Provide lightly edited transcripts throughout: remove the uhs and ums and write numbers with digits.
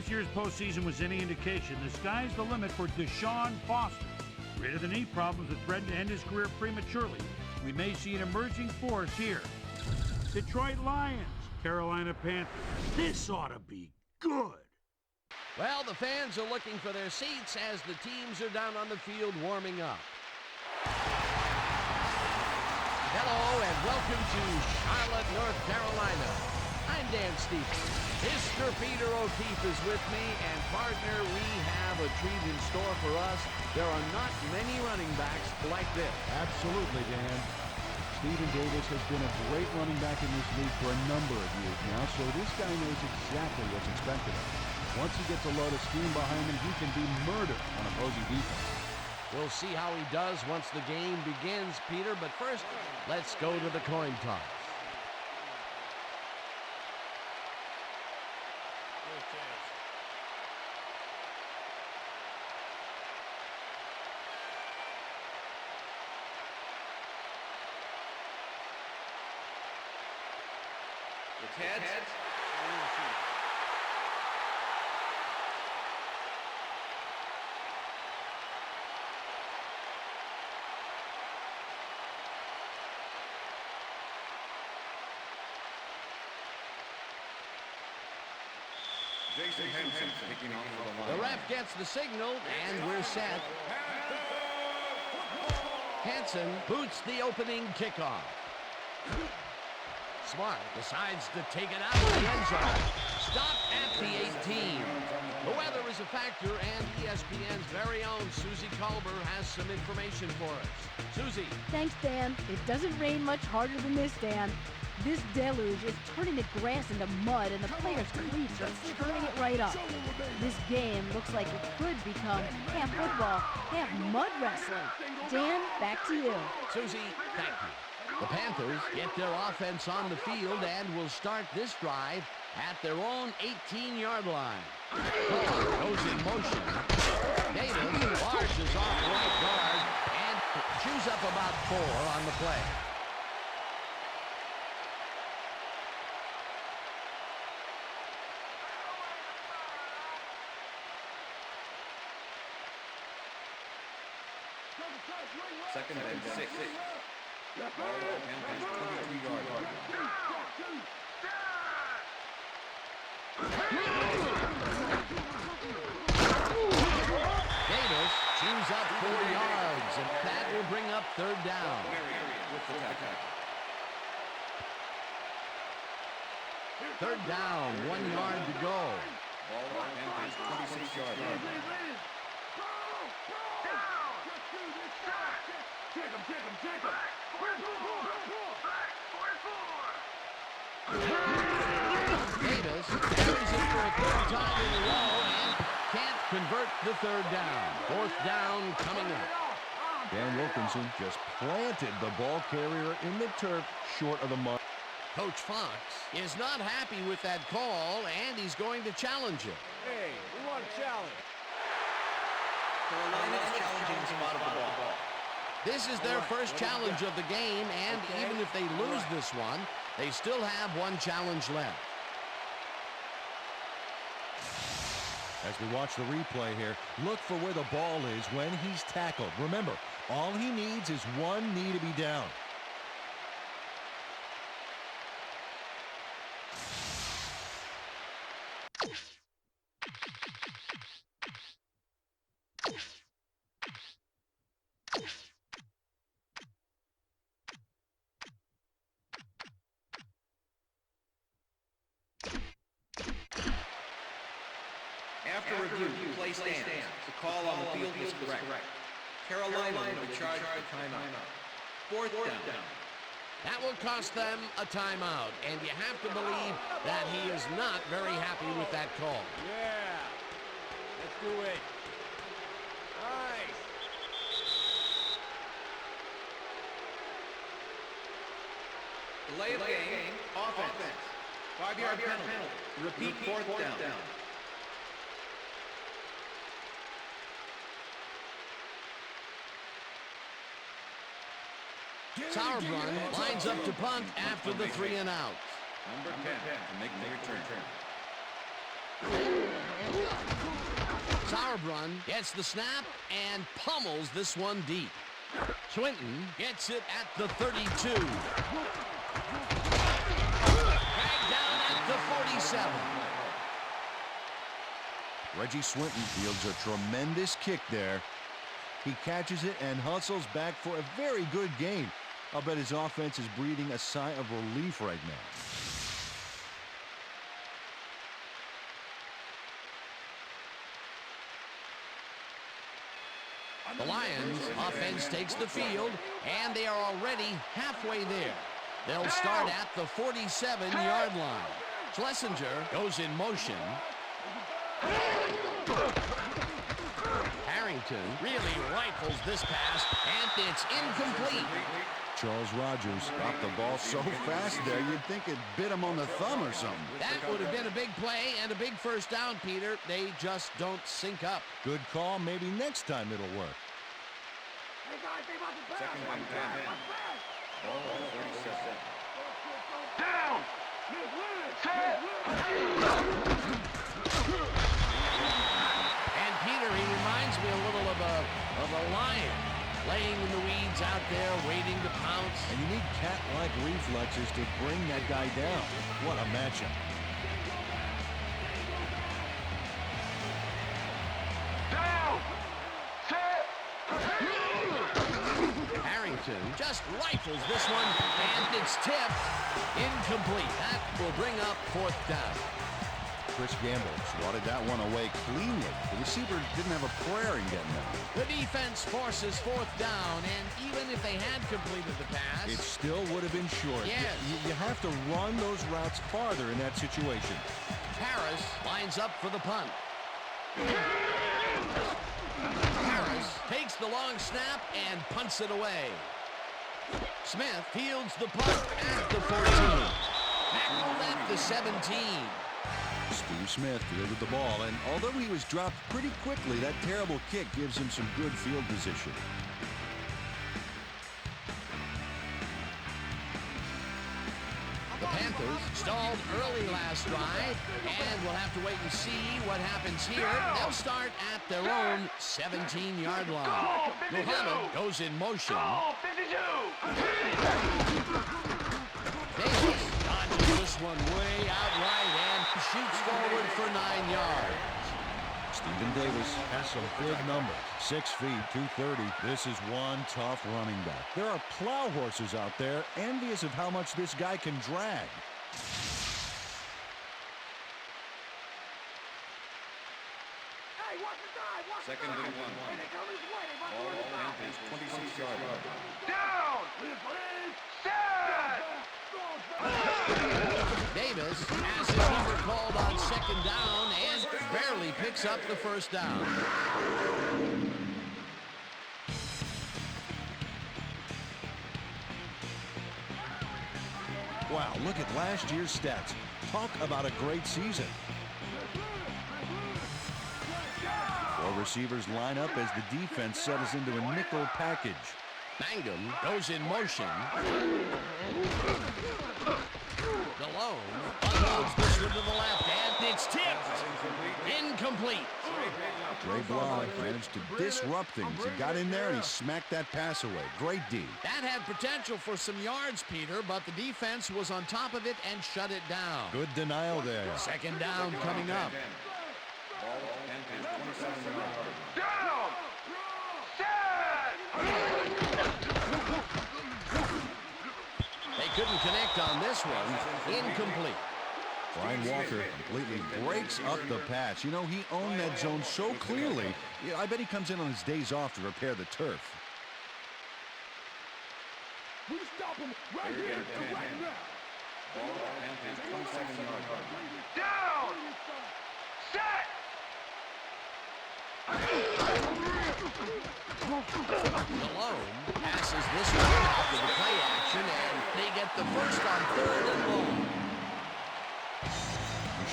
this year's postseason was any indication, the sky's the limit for Deshaun Foster. Rid of the knee problems that threatened to end his career prematurely, we may see an emerging force here. Detroit Lions, Carolina Panthers. This ought to be good. Well, the fans are looking for their seats as the teams are down on the field warming up. Hello and welcome to Charlotte, North Carolina. I'm Dan Stevens. Mr. Peter O'Keefe is with me, and partner, we have a treat in store for us. There are not many running backs like this. Absolutely, Dan. Stephen Davis has been a great running back in this league for a number of years now, so this guy knows exactly what's expected of him. Once he gets a load of steam behind him, he can be murder on opposing defense. We'll see how he does once the game begins, Peter, but first, let's go to the coin toss. It's heads. Jason Henson taking on for the line. The ref gets the signal, and we're set. Hansen boots the opening kickoff. Smart decides to take it out of the end zone. Stop at the 18. The weather is a factor, and ESPN's very own Susie Colber has some information for us. Susie. Thanks, Dan. It doesn't rain much harder than this, Dan. This deluge is turning the grass into mud, and the players' cleats are turning it right up. This game looks like it could become half football, half mud wrestling. Dan, back to you. Susie, thank you. The Panthers get their offense on the field and will start this drive at their own 18-yard line. Goes in motion. Davis barges off right guard and chews up about 4 on the play. Second and 6. Ball on Panthers 22-yard line. Davis chews up 4 yards, and that will bring up third down. Third down, 1 yard to go. Ball on Panthers 26-yard line. Davis carries it for a third time in a row and can't convert the third down. Fourth down coming up. Dan Wilkinson just planted the ball carrier in the turf short of the mark. Coach Fox is not happy with that call, and he's going to challenge it. Hey, we want a challenge. Carolina is challenging the spot of the ball. This is their first challenge of the game, and even if they lose this one, they still have one challenge left. As we watch the replay here, look for where the ball is when he's tackled. Remember, all he needs is one knee to be down. After review, play stands. The call on the field is correct. Carolina will be charged a timeout. Fourth down. That will cost them a timeout, and you have to believe that he is not very happy with that call. Yeah. Let's do it. Nice. Delay of game. Offense. 5-yard penalty. Repeat fourth down. Sauerbrunn lines up to punt after the 3 and out. Number 10 to make the return. power run, gets the snap, and pummels this one deep. Swinton gets it at the 32. Dragged down at the 47. Reggie Swinton fields a tremendous kick there. He catches it and hustles back for a very good gain. I'll bet his offense is breathing a sigh of relief right now. The Lions offense takes the field, and they are already halfway there. They'll start at the 47-yard line. Schlesinger goes in motion. Harrington really rifles this pass, and it's incomplete. Charles Rogers dropped the ball so fast there, you'd think it bit him on the thumb or something. That would have been a big play and a big first down, Peter. They just don't sync up. Good call. Maybe next time it'll work. Second and 10. Ball on 37. Down! Set! And Peter, he reminds me a little of a lion laying in the weeds out there waiting to pounce. And you need cat-like reflexes to bring that guy down. What a matchup. Down! Set! Harrington just rifles this one, and it's tipped. Incomplete. That will bring up fourth down. Chris Gamble swatted that one away cleanly. The receiver didn't have a prayer in getting that. The defense forces fourth down, and even if they had completed the pass, It still would have been short. Yes. You have to run those routes farther in that situation. Harris lines up for the punt. Harris takes the long snap and punts it away. Smith fields the punt at the 14. Tackled at the 17. Steve Smith fielded the ball, and although he was dropped pretty quickly, that terrible kick gives him some good field position. The Panthers stalled early last drive, and we'll have to wait and see what happens here. They'll start at their own 17-yard line. Muhammad goes in motion. Goal 52! Davis dodges this one way out right and shoots forward for 9 yards. Stephen Davis has some big numbers. 6 feet, 230. This is one tough running back. There are plow horses out there envious of how much this guy can drag. Second and 1. Ball on Panthers 26-yard line. Down! Set! Davis has his number called on second down and barely picks up the first down. Wow, look at last year's stats. Talk about a great season. 4 receivers line up as the defense settles into a nickel package. Mangum goes in motion. Delone unloads this one to the left, and it's tipped. Incomplete. Trey Bly managed to disrupt things. He got in there and he smacked that pass away. Great D. That had potential for some yards, Peter, but the defense was on top of it and shut it down. Good denial there. Second down coming up. Ball on Panthers 27-yard line. Down! Set! They couldn't connect on this one. Incomplete. Brian Walker completely breaks up the pass. You know, he owned that zone so clearly. I bet he comes in on his days off to repair the turf. We stop him right Third here and and 10. right now! Ball on Panthers 27-yard line. Down! Set! Delone passes this one after the play action, and they get the first on 3rd and long.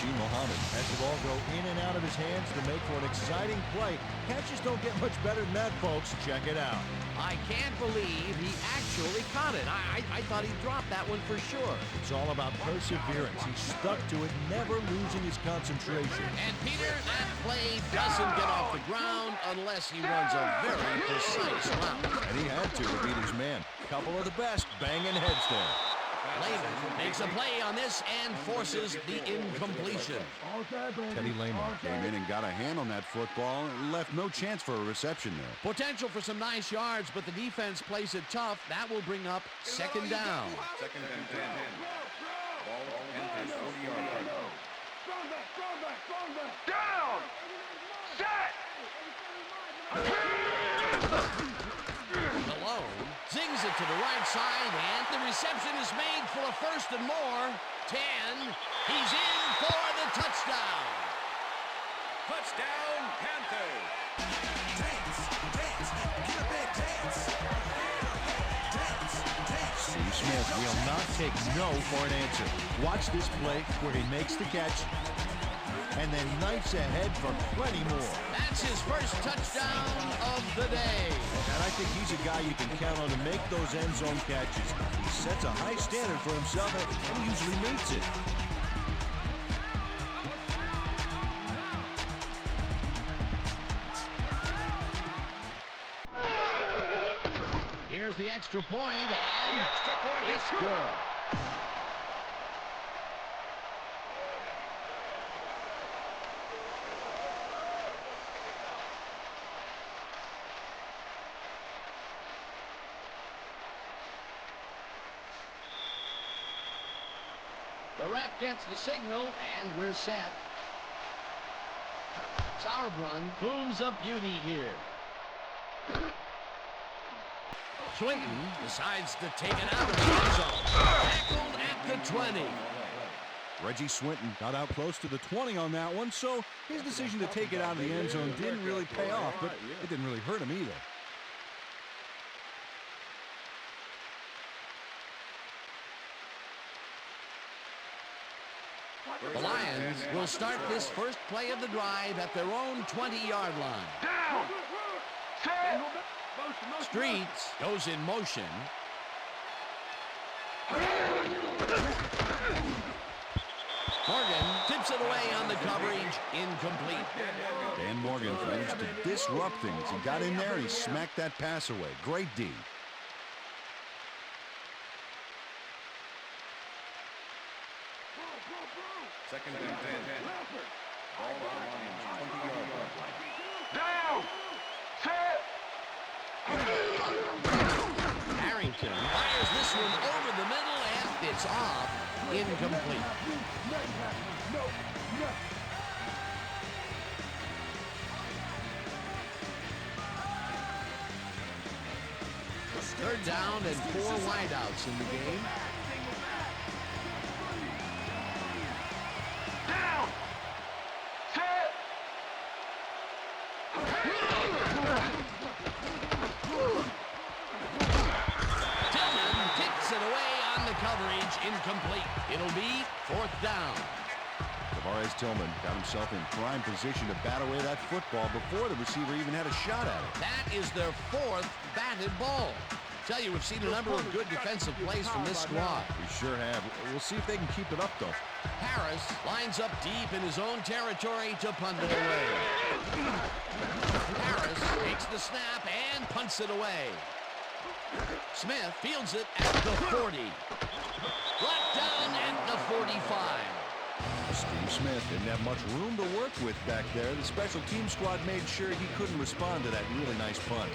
Muhammad has the ball go in and out of his hands to make for an exciting play. Catches don't get much better than that, folks. Check it out. I can't believe he actually caught it. I thought he dropped that one for sure. It's all about perseverance. He stuck to it, never losing his concentration. And Peter, that play doesn't get off the ground unless he runs a very precise route. And he had to beat his man. Couple of the best banging heads there. Lehman makes a play on this and forces the incompletion. Teddy Lehman came in and got a hand on that football and left no chance for a reception there. Potential for some nice yards, but the defense plays it tough. That will bring up second down. Second and 10. Ball at the 40-yard line. Down! Set! Malone zings it to the right side, and the reception is made for a first and more. 10. He's in for the touchdown. Touchdown, Panthers! Steve Smith will not take no for an answer. Watch this play where he makes the catch and then knifes ahead for plenty more. That's his first touchdown of the day. And I think he's a guy you can count on to make those end zone catches. He sets a high standard for himself and usually meets it. Here's the extra point, and it's good. The ref gets the signal, and we're set. Sauerbrunn booms a beauty here. Swinton decides to take it out of the end zone. Tackled at the 20. Reggie Swinton got out close to the 20 on that one, so his decision to take it out of the end zone didn't really pay off, but it didn't really hurt him either. The Lions will start this first play of the drive at their own 20-yard line. Down! Set! Streets goes in motion. Morgan tips it away on the coverage. Incomplete. Dan Morgan managed to disrupt things. He got in there and he smacked that pass away. Great D. Second and 10. Ball on the 20-yard line. Down! Set! Harrington fires this one over the middle, and it's off. Incomplete. Third down and 4 wideouts in the game. Down! Set! Tillman kicks it away on the coverage. Incomplete. It'll be 4th down. Tavares Tillman got himself in prime position to bat away that football before the receiver even had a shot at it. That is their 4th batted ball. Tell you, we've seen a number of good defensive plays from this squad. We sure have. We'll see if they can keep it up, though. Harris lines up deep in his own territory to punt it away. Harris takes the snap and punts it away. Smith fields it at the 40. Brought down at the 45. Steve Smith didn't have much room to work with back there. The special team squad made sure he couldn't respond to that really nice punt.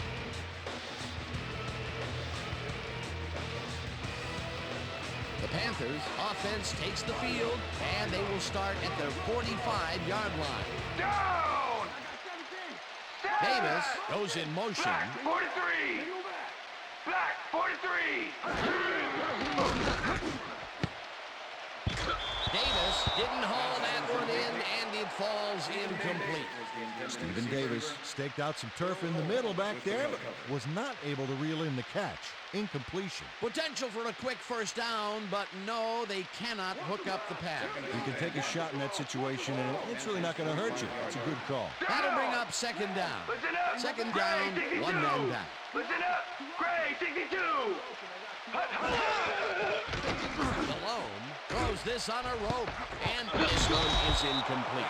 The Panthers offense takes the field, and they will start at their 45-yard line. Down! Davis goes in motion. Black 43! Black 43! Davis didn't haul that one in, and it falls incomplete. Stephen Davis staked out some turf in the middle back there, but was not able to reel in the catch. Incompletion. Potential for a quick first down, but no, they cannot hook up the pass. You can take a shot in that situation, and it's really not going to hurt you. It's a good call. That'll bring up second down. Listen up. Second Gray, down, 62. one man back. Listen up. Gray, 62. Malone throws this on a rope, and this one is incomplete.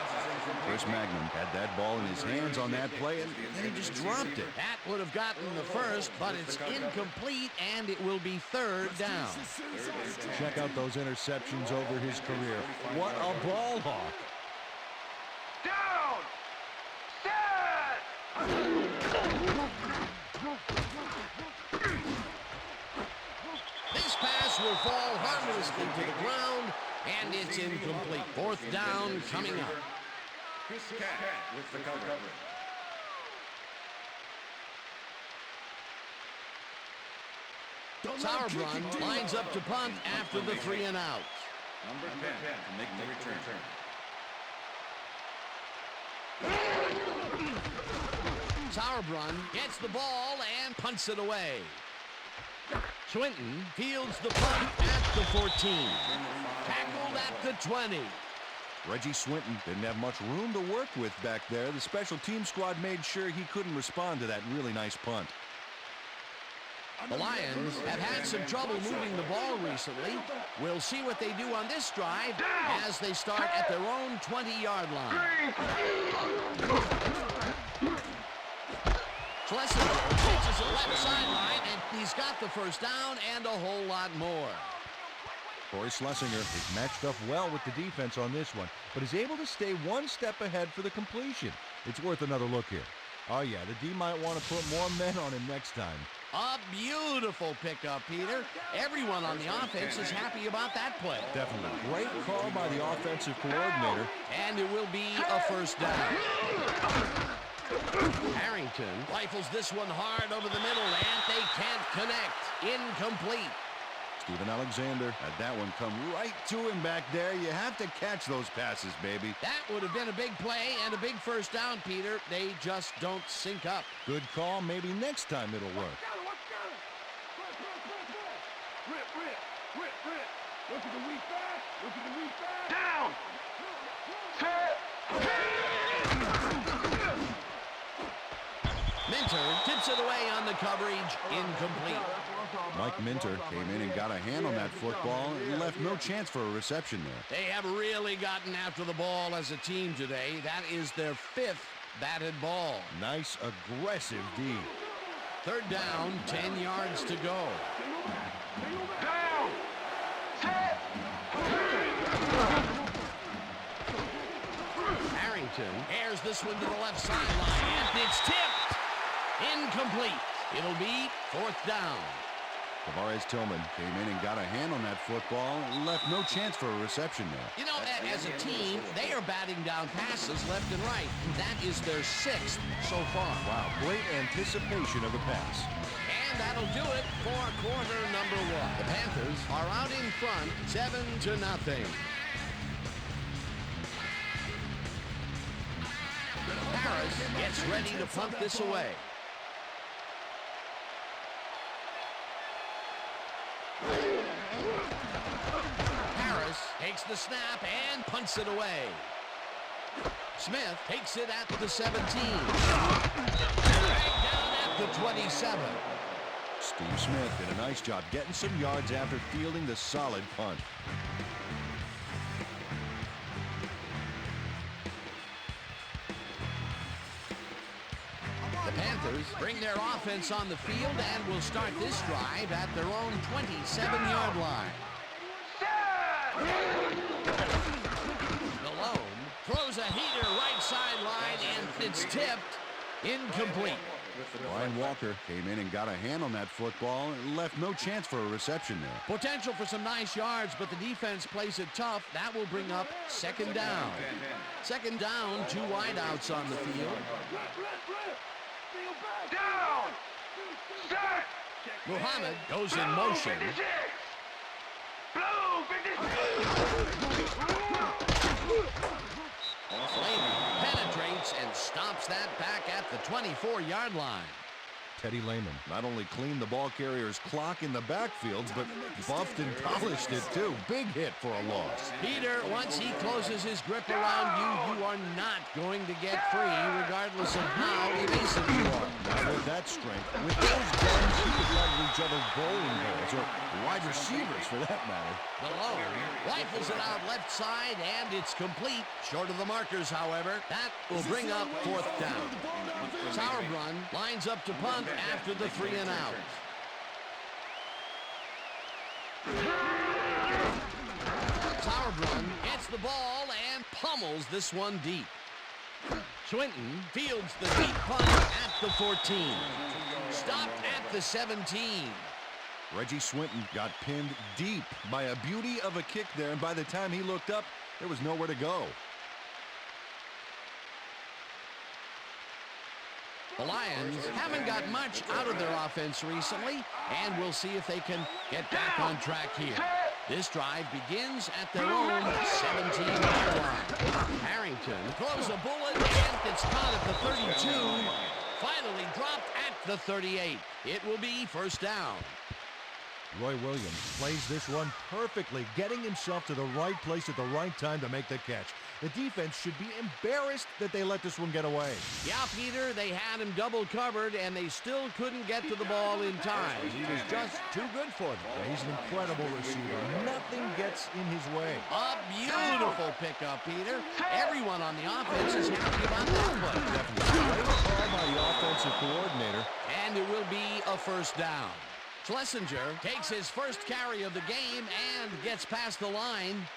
Chris Magnum had that ball in his hands on that play, and then he just dropped it. That would have gotten the first, but it's incomplete, and it will be third down. Check out those interceptions over his career. What a ball hawk. Down. This pass will fall harmlessly to the ground, and it's incomplete. Fourth down coming up. Chris Cat with the cover. Sauerbrunn lines up to punt after the 3 and out. Number 10 to make the return. Sauerbrunn gets the ball and punts it away. Swinton fields the punt at the 14. Tackled at the 20. Reggie Swinton didn't have much room to work with back there. The special team squad made sure he couldn't respond to that really nice punt. The Lions have had some trouble moving the ball recently. We'll see what they do on this drive as they start at their own 20-yard line. Schlesinger takes the left sideline, and he's got the first down and a whole lot more. Corey Schlesinger is matched up well with the defense on this one, but is able to stay one step ahead for the completion. It's worth another look here. Oh yeah, the D might want to put more men on him next time. A beautiful pickup, Peter. Everyone on the offense is happy about that play. Definitely. Great call by the offensive coordinator. And it will be a first down. Harrington rifles this one hard over the middle, and they can't connect. Incomplete. Stephen Alexander had that one come right to him back there. You have to catch those passes, baby. That would have been a big play and a big first down, Peter. They just don't sync up. Good call. Maybe next time it'll work. Look at the weak back. Look at the weak back. Down. Minter tips it away on the coverage. Incomplete. Mike Minter came in and got a hand on that football and left no chance for a reception there. They have really gotten after the ball as a team today. That is their 5th batted ball. Nice, aggressive D. Third down, 10 yards to go. Down. Harrington airs this one to the left sideline, and it's tipped. Incomplete. It'll be fourth down. Tavares Tillman came in and got a hand on that football and left no chance for a reception there. You know, as a team, they are batting down passes left and right. That is their 6th so far. Wow, great anticipation of the pass. And that'll do it for quarter number 1. The Panthers are out in front, 7-0. Harris gets ready to punt this away. Harris takes the snap and punts it away. Smith takes it at the 17. Right down at the 27. Steve Smith did a nice job getting some yards after fielding the solid punt. The Panthers bring their offense on the field and will start this drive at their own 27-yard line. Malone throws a heater right sideline, and it's tipped. Incomplete. Brian Walker came in and got a hand on that football and left no chance for a reception there. Potential for some nice yards, but the defense plays it tough. That will bring up second down. Second down, 2 wideouts on the field. Down. Start. Muhammad goes in motion. Blue 56. Lehman penetrates and stops that back at the 24-yard line. Teddy Lehman not only cleaned the ball carrier's clock in the backfields, but buffed and polished it too. Big hit for a loss. Peter, once he closes his grip around you, you are not going to get free, regardless of how evasive you are. Now with that strength, with those guns, he could probably juggle bowling balls, or wide receivers for that matter. Malone rifles it out left side, and it's complete. Short of the markers, however. That will bring up fourth down. Sauerbrunn lines up to punt after the 3 and out. Sauerbrunn gets the ball and pummels this one deep. Swinton fields the deep punt at the 14. Stopped at the 17. Reggie Swinton got pinned deep by a beauty of a kick there, and by the time he looked up, there was nowhere to go. The Lions haven't got much out of their offense recently, and we'll see if they can get back on track here. This drive begins at their own 17-yard line. Harrington throws a bullet, and it's caught at the 32. Finally dropped at the 38. It will be first down. Roy Williams plays this one perfectly, getting himself to the right place at the right time to make the catch. The defense should be embarrassed that they let this one get away. Yeah, Peter, they had him double covered, and they still couldn't get to the ball in time. He was just too good for them. Yeah, he's an incredible receiver. Nothing gets in his way. A beautiful pickup, Peter. Everyone on the offense is happy about that one. Definitely. Great call by the offensive coordinator. And it will be a first down. Schlesinger takes his first carry of the game and gets past the line.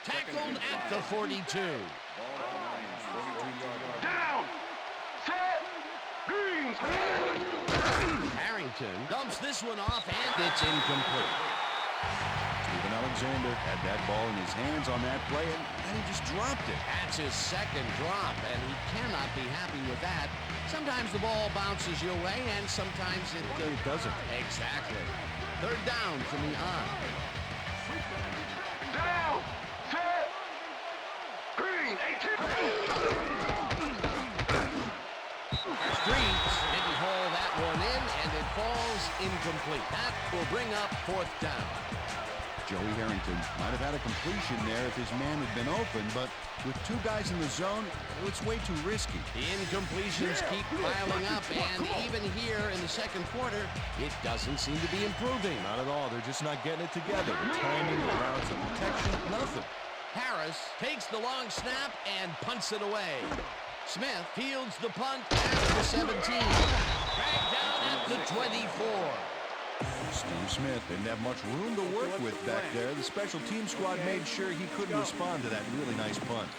Tackled at the 42. Down! Set! Greens! Harrington dumps this one off, and it's incomplete. Stephen Alexander had that ball in his hands on that play, and he just dropped it. That's his second drop, and he cannot be happy with that. Sometimes the ball bounces your way, and sometimes it doesn't. Exactly. Third down from the on. Down! Set! Green! 18! Streets didn't haul that one in, and it falls incomplete. That will bring up fourth down. Joey Harrington might have had a completion there if his man had been open, but with two guys in the zone, it's way too risky. The incompletions keep piling up, and even here in the second quarter, it doesn't seem to be improving. Not at all. They're just not getting it together. The timing, the routes, the protection, nothing. Harris takes the long snap and punts it away. Smith fields the punt at the 17. Dragged down at the 24. Steve Smith didn't have much room to work with back there. The special team squad made sure he couldn't respond to that really nice punt.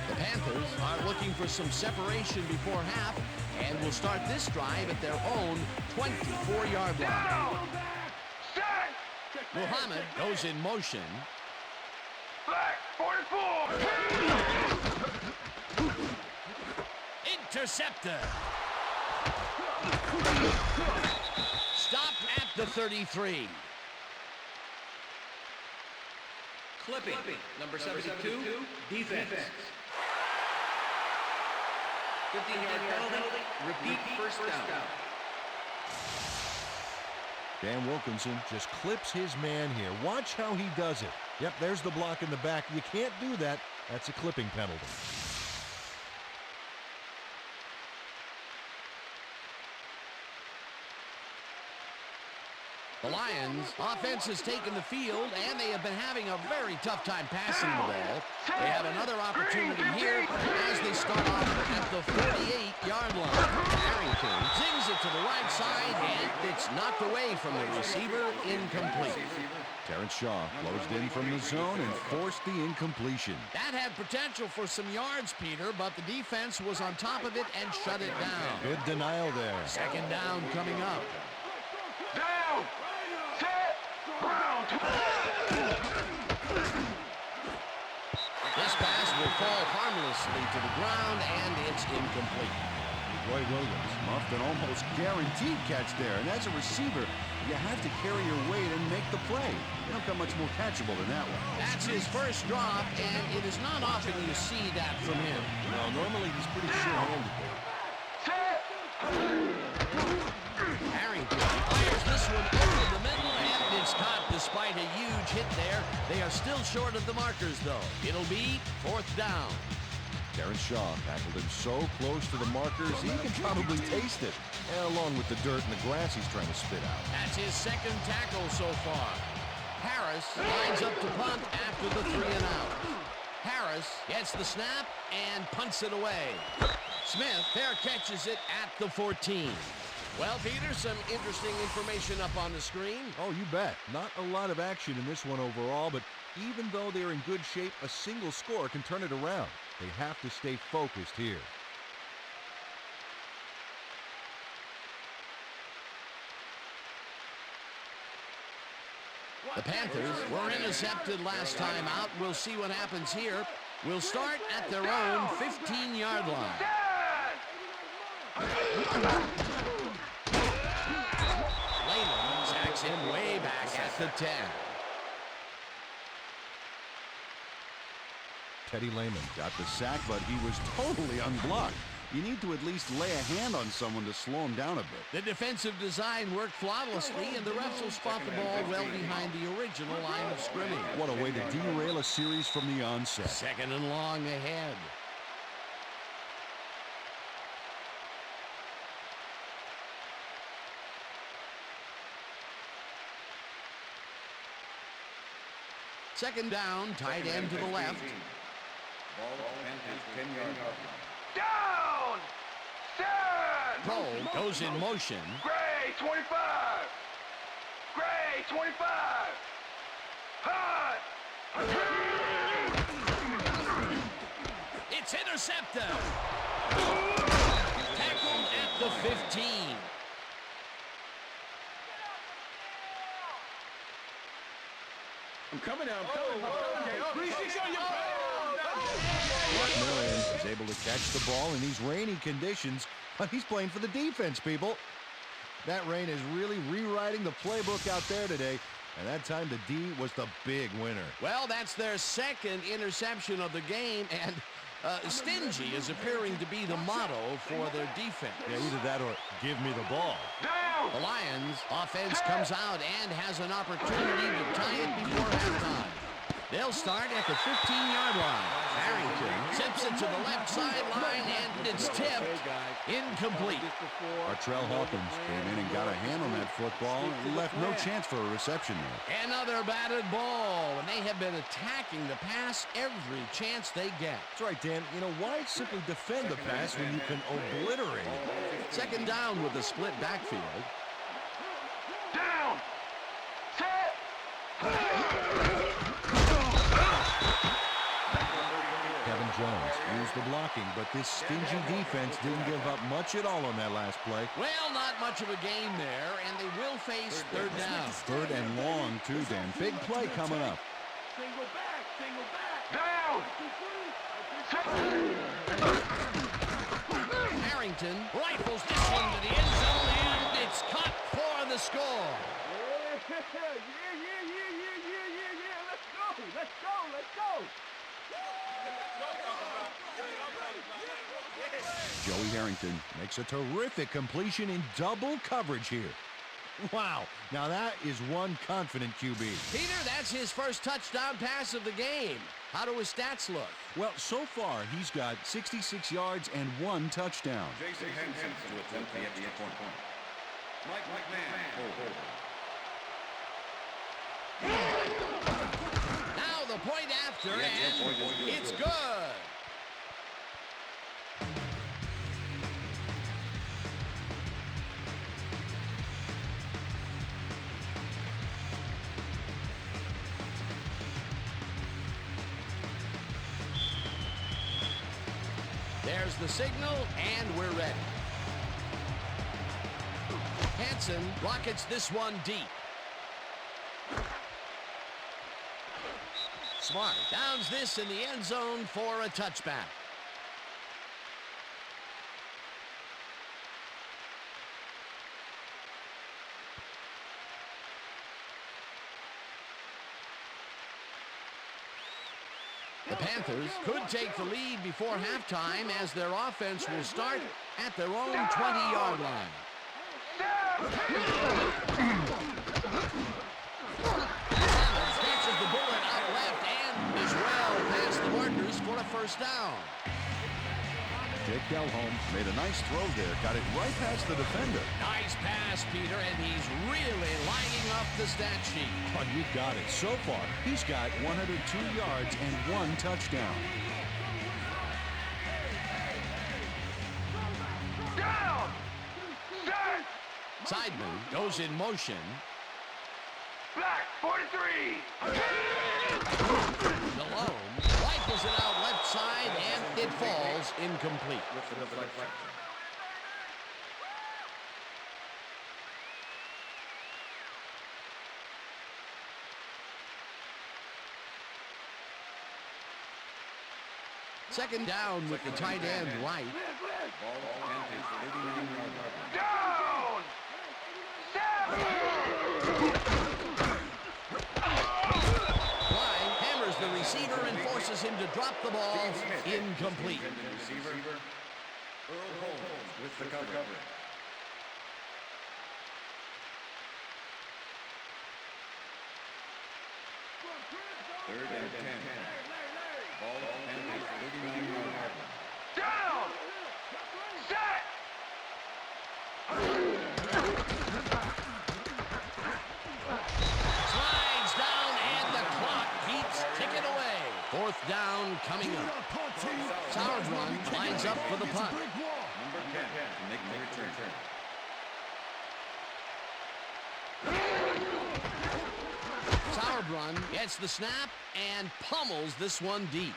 The Panthers are looking for some separation before half and will start this drive at their own 24-yard line. Muhammad goes in motion. Black 44! Interceptor. Stopped at the 33. Clipping, number 72, defense. 15-yard penalty, repeat first down. Dan Wilkinson just clips his man here. Watch how he does it. Yep, there's the block in the back. You can't do that. That's a clipping penalty. The Lions' offense has taken the field, and they have been having a very tough time passing the ball. They have another opportunity here as they start off at the 48-yard line. Harrington zings it to the right side, and it's knocked away from the receiver, incomplete. Terrence Shaw closed in from the zone and forced the incompletion. That had potential for some yards, Peter, but the defense was on top of it and shut it down. Good denial there. Second down coming up. Down! Set! Brown! This pass will fall harmlessly to the ground, and it's incomplete. Roy Williams muffed an almost guaranteed catch there. And as a receiver, you have to carry your weight and make the play. You don't come much more catchable than that one. That's his first drop, and it is not often you see that from him. No, normally he's pretty sure-handed there. Harrington fires this one over the middle, and it's caught despite a huge hit there. They are still short of the markers, though. It'll be 4th down. Terrence Shaw tackled him so close to the markers, he can probably taste it, along with the dirt and the grass he's trying to spit out. That's his second tackle so far. Harris lines up to punt after the 3 and out. Harris gets the snap and punts it away. Smith fair catches it at the 14. Well, Peter, some interesting information up on the screen. Oh, you bet. Not a lot of action in this one overall, but even though they're in good shape, a single score can turn it around. They have to stay focused here. The Panthers were intercepted last time out. We'll see what happens here. We'll start at their own 15-yard line. Lehman sacks him way back at the 10. Teddy Lehman got the sack, but he was totally unblocked. You need to at least lay a hand on someone to slow him down a bit. The defensive design worked flawlessly, and the refs will spot the ball well behind the original line of scrimmage. What a way to derail a series from the onset. 2nd and long ahead. Second down, tight end to the left. Ball at Panthers 10-yard line. Down! Set! Roll goes in motion. Gray, 25! Gray, 25! Hot! It's intercepted. Tackled at the 15. I'm coming now. I'm coming. Million is able to catch the ball in these rainy conditions, but he's playing for the defense, people. That rain is really rewriting the playbook out there today, and that time the D was the big winner. Well, that's their second interception of the game, and stingy is appearing to be the motto for their defense. Yeah, either that or give me the ball. The Lions offense comes out and has an opportunity to tie it before halftime. They'll start at the 15-yard line. Harrington tips it to the left sideline, and it's tipped. Incomplete. Artrell Hawkins came in and got a hand on that football and left no chance for a reception there. Another batted ball, and they have been attacking the pass every chance they get. That's right, Dan. You know, why simply defend the pass when you can obliterate it? Second down with a split backfield. Down! Set! Kevin Jones used the blocking, but this stingy defense didn't give up much at all on that last play. Well, not much of a gain there, and they will face third down. 3rd and long, too, Dan. Big play coming up. Single back! Down! Harrington rifles this one to the end zone, and it's caught for the score. Yeah! Let's go! Joey Harrington makes a terrific completion in double coverage here. Wow, now that is one confident QB. Peter, that's his first touchdown pass of the game. How do his stats look? Well, so far, he's got 66 yards and 1 touchdown. Jason Henson to attempt the extra point. Mike McMahon. Now the point after, and it's good. There's the signal, and we're ready. Hansen rockets this one deep. Smart downs this in the end zone for a touchback. The Panthers could take the lead before halftime as their offense will start at their own 20-yard line. Catches the bullet out left and is well past the markers for a first down. Jake Delhomme made a nice throw there. Got it right past the defender. Nice pass, Peter, and he's really lining up the stat sheet. Oh, you got it. So far, he's got 102 yards and 1 touchdown. Down! Set! Sideman goes in motion. Black 43! Delhomme rifles it out left side, and it falls incomplete. With the deflection. Second down with the tight end right. Ball Panthers 39-yard line. Down! Blythe hammers the receiver and forces him to drop the ball. Incomplete. Receiver Earl Holmes with the cover. Third and 10. Ball Panthers 39-yard line. Down! Set! Slides down, and the clock keeps ticking away. Fourth down coming up. Sauerbrunn lines up for the punt. Number 10 to make the return. Sauerbrunn gets the snap and pummels this one deep.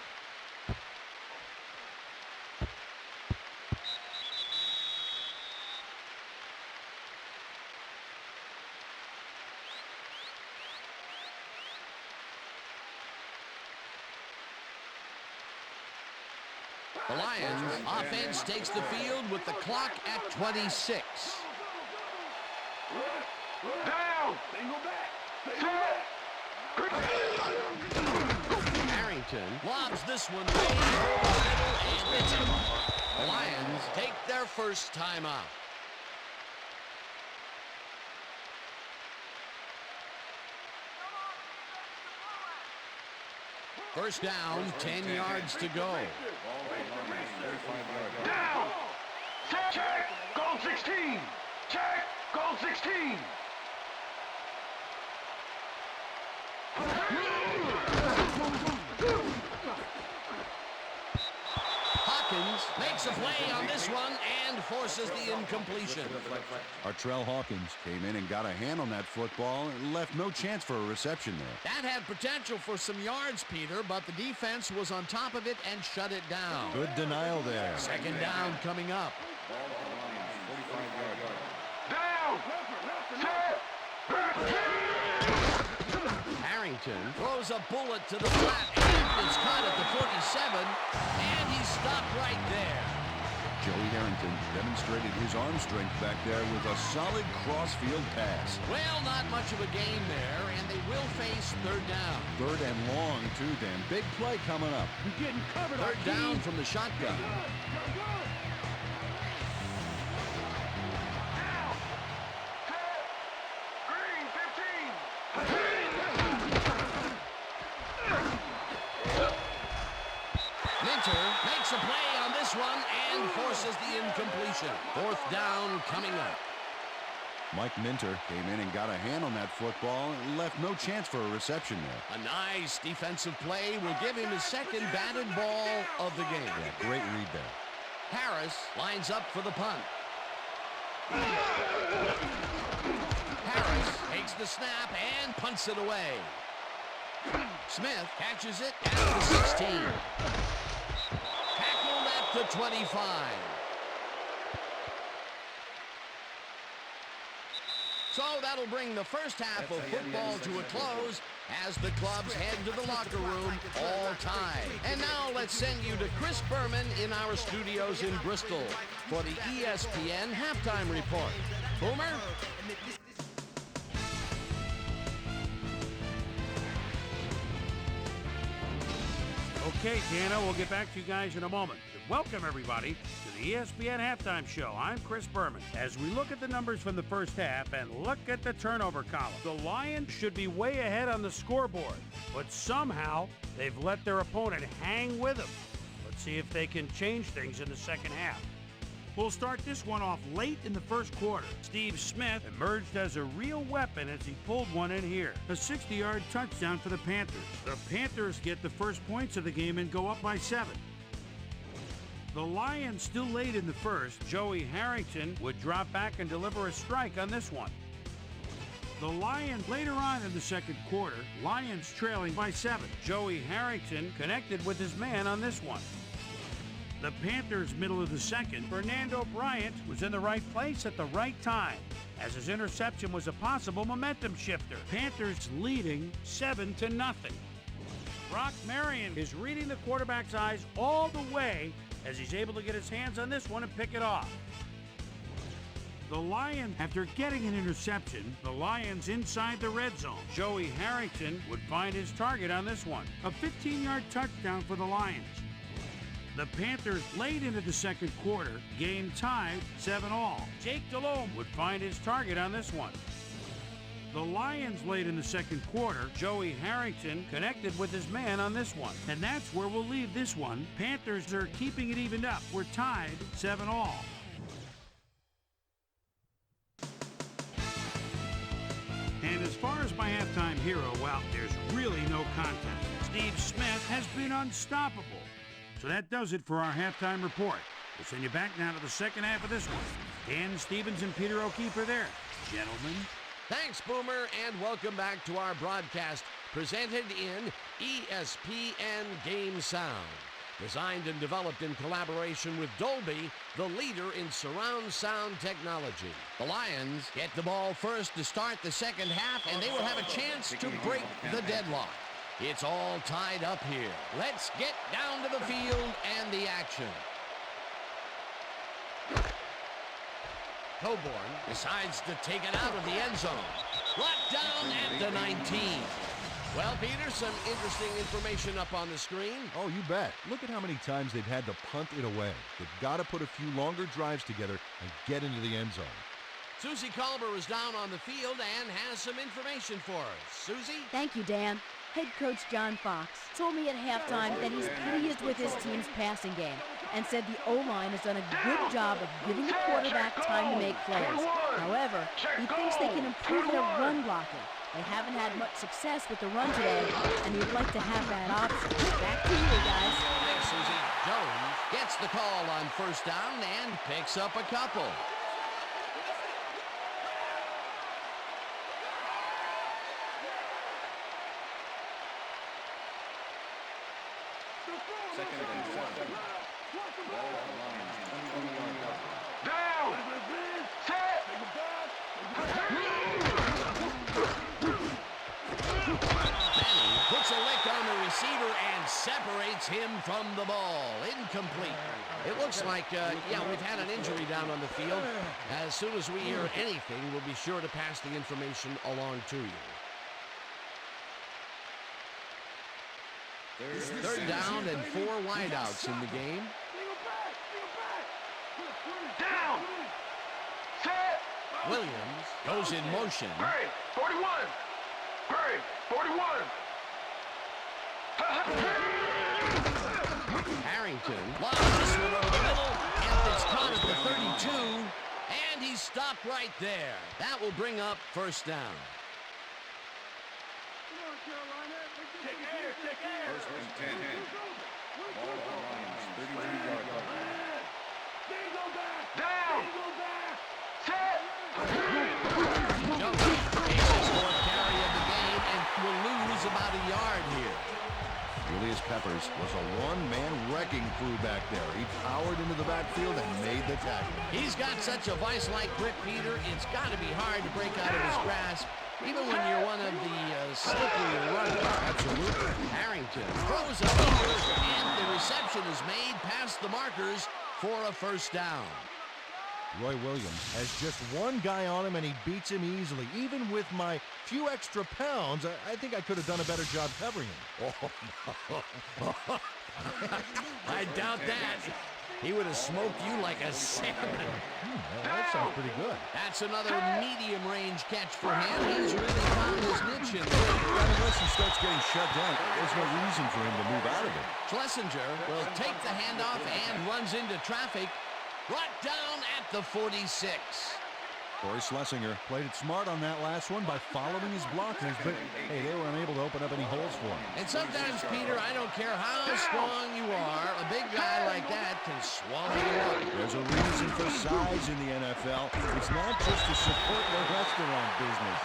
The Lions offense takes the field with the clock at 26. Down! Harrington lobs this one way over the middle and it's in. The Lions take their first time out. First down, 10 yards to go. Down! Check! Goal 16! Check! Goal 16! Hawkins makes a play on this one and forces the incompletion. Artrell Hawkins came in and got a hand on that football and left no chance for a reception there. That had potential for some yards, Peter, but the defense was on top of it and shut it down. Good denial there. Second down coming up. Down! Set! Harrington throws a bullet to the flat end. It's caught at the 47, and he's stopped right there. Joey Harrington demonstrated his arm strength back there with a solid crossfield pass. Well, not much of a gain there, and they will face third down. Third and long, too, Dan. Big play coming up. You're getting covered. Third down from the shotgun. Green 15! Minter makes a play on this one and forces the incompletion. Fourth down coming up. Mike Minter came in and got a hand on that football and left no chance for a reception there. A nice defensive play will give him his second batted ball of the game. Yeah, great read there. Harris lines up for the punt. Harris takes the snap and punts it away. Smith catches it at the 16. Tackled at the 25. So that'll bring the first half of football to a close as the clubs head to the locker room all tied. And now let's send you to Chris Berman in our studios in Bristol for the ESPN halftime report. Boomer? Okay, Dano, we'll get back to you guys in a moment. Welcome, everybody, to the ESPN Halftime Show. I'm Chris Berman. As we look at the numbers from the first half and look at the turnover column, the Lions should be way ahead on the scoreboard, but somehow they've let their opponent hang with them. Let's see if they can change things in the second half. We'll start this one off late in the first quarter. Steve Smith emerged as a real weapon as he pulled one in here. A 60-yard touchdown for the Panthers. The Panthers get the first points of the game and go up by 7. The Lions still late in the first. Joey Harrington would drop back and deliver a strike on this one. The Lions later on in the second quarter, Lions trailing by 7. Joey Harrington connected with his man on this one. The Panthers middle of the second, Fernando Bryant was in the right place at the right time, as his interception was a possible momentum shifter. Panthers leading 7-0. Brock Marion is reading the quarterback's eyes all the way as he's able to get his hands on this one and pick it off. The Lions, after getting an interception, the Lions inside the red zone. Joey Harrington would find his target on this one. A 15-yard touchdown for the Lions. The Panthers late into the second quarter, game tied 7-all. Jake Delhomme would find his target on this one. The Lions late in the second quarter, Joey Harrington connected with his man on this one. And that's where we'll leave this one. Panthers are keeping it evened up. We're tied 7-all. And as far as my halftime hero, well, there's really no contest. Steve Smith has been unstoppable. So that does it for our halftime report. We'll send you back now to the second half of this one. Dan Stevens and Peter O'Keefe are there. Gentlemen. Thanks, Boomer, and welcome back to our broadcast presented in ESPN Game Sound. Designed and developed in collaboration with Dolby, the leader in surround sound technology. The Lions get the ball first to start the second half, and they will have a chance to break the deadlock. It's all tied up here. Let's get down to the field and the action. Coburn decides to take it out of the end zone. Brought down at the 19. Well, Peter, some interesting information up on the screen. Oh, you bet. Look at how many times they've had to punt it away. They've got to put a few longer drives together and get into the end zone. Susie Culver is down on the field and has some information for us. Susie? Thank you, Dan. Head coach John Fox told me at halftime that he's pleased with his team's passing game and said the O-line has done a good job of giving the quarterback time to make plays. However, he thinks they can improve their run blocking. They haven't had much success with the run today, and he'd like to have that option. Back to you, guys. Thanks, Susie. Jones gets the call on first down and picks up a couple. Second and 7. Ball on the Lions, 21 yards. Down! Set! Manning puts a lick on the receiver and separates him from the ball. Incomplete. It looks like, we've had an injury down on the field. As soon as we hear anything, we'll be sure to pass the information along to you. Third down and 4 wideouts in the game. Down! Set! Williams goes in motion. Hurry! 41! Hurry! 41! Harrington lobs this one over the middle, and it's caught at the 32, and he's stopped right there. That will bring up first down. First and 10. Ball on the Lions, 33 yards. Down! Set! Jones takes his 4th carry of the game and will lose about a yard here. Julius Peppers was a one-man wrecking crew back there. He powered into the backfield and made the tackle. He's got such a vice-like grip, Peter. It's got to be hard to break out of his grasp, even when you're one of the slipperier runners. Absolutely. Harrington throws a finger, and the reception is made past the markers for a first down. Roy Williams has just one guy on him, and he beats him easily. Even with my few extra pounds, I think I could have done a better job covering him. I doubt that. He would have smoked you like a salmon. That sounds pretty good. That's another medium-range catch for him. He's really found his niche in there. Unless he starts getting shut down, there's no reason for him to move out of it. Schlesinger will take the handoff and runs into traffic. Brought down at the 46. Corey Schlesinger played it smart on that last one by following his blockers, but hey, they were unable to open up any holes for him. And sometimes, Peter, I don't care how strong you are, a big guy like that can swallow you up. There's a reason for size in the NFL. It's not just to support the restaurant business.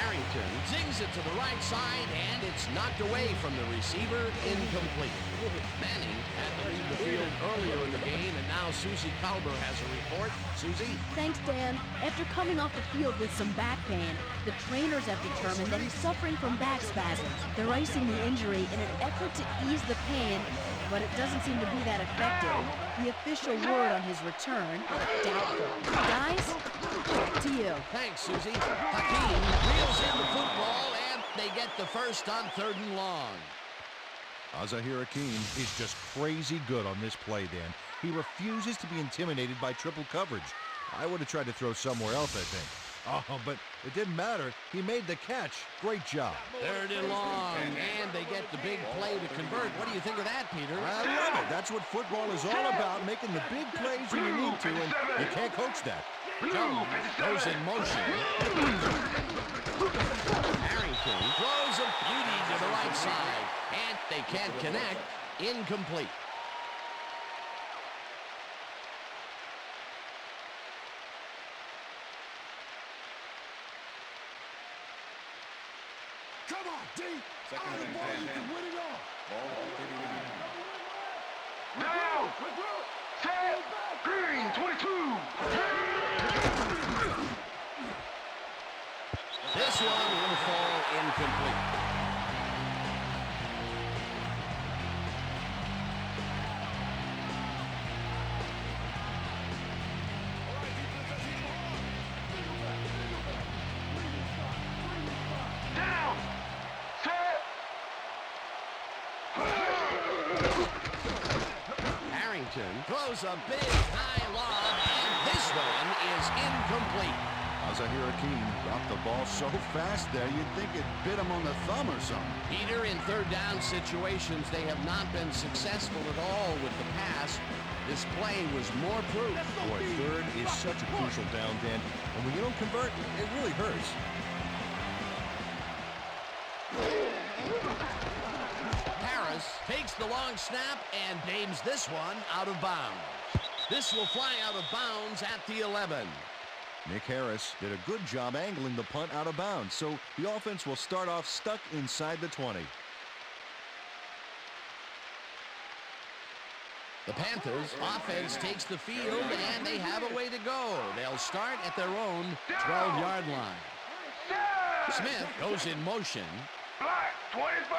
Harrington zings it to the right side, and it's knocked away from the receiver, incomplete. Manning had to leave the field earlier in the game, and now Susie Kalber has a report. Susie? Thanks, Dan. After coming off the field with some back pain, the trainers have determined that he's suffering from back spasms. They're icing the injury in an effort to ease the pain, but it doesn't seem to be that effective. The official word on his return, doubtful. Guys, back to you. Thanks, Susie. Hakeem reels in the football, and they get the first on 3rd and long. Azahir Hakeem is just crazy good on this play, Dan. He refuses to be intimidated by triple coverage. I would have tried to throw somewhere else, I think. Oh, but it didn't matter. He made the catch. Great job. 3rd and long, and they get the big play to convert. What do you think of that, Peter? I love it. That's what football is all about, making the big plays when you need to, and you can't coach that. Jones goes in motion. Harrington throws a beauty to the right side, and they can't connect. Incomplete. Come on, D. Second Out of and the ball, 10. you can win it all. Ball at the 39. Now, set, green, 22. This one will fall incomplete. Down, set. Harrington throws a big high lob, and this one is incomplete. Azahir Hakeem dropped the ball so fast there, you'd think it bit him on the thumb or something. Peter, in 3rd down situations, they have not been successful at all with the pass. This play was more proof. Boy, 3rd is such a crucial down, Dan. And when you don't convert, it really hurts. Harris takes the long snap and aims this one out of bounds. This will fly out of bounds at the 11. Nick Harris did a good job angling the punt out of bounds, so the offense will start off stuck inside the 20. The Panthers offense takes the field, and they have a way to go. They'll start at their own 12-yard line. Smith goes in motion. Black, 25.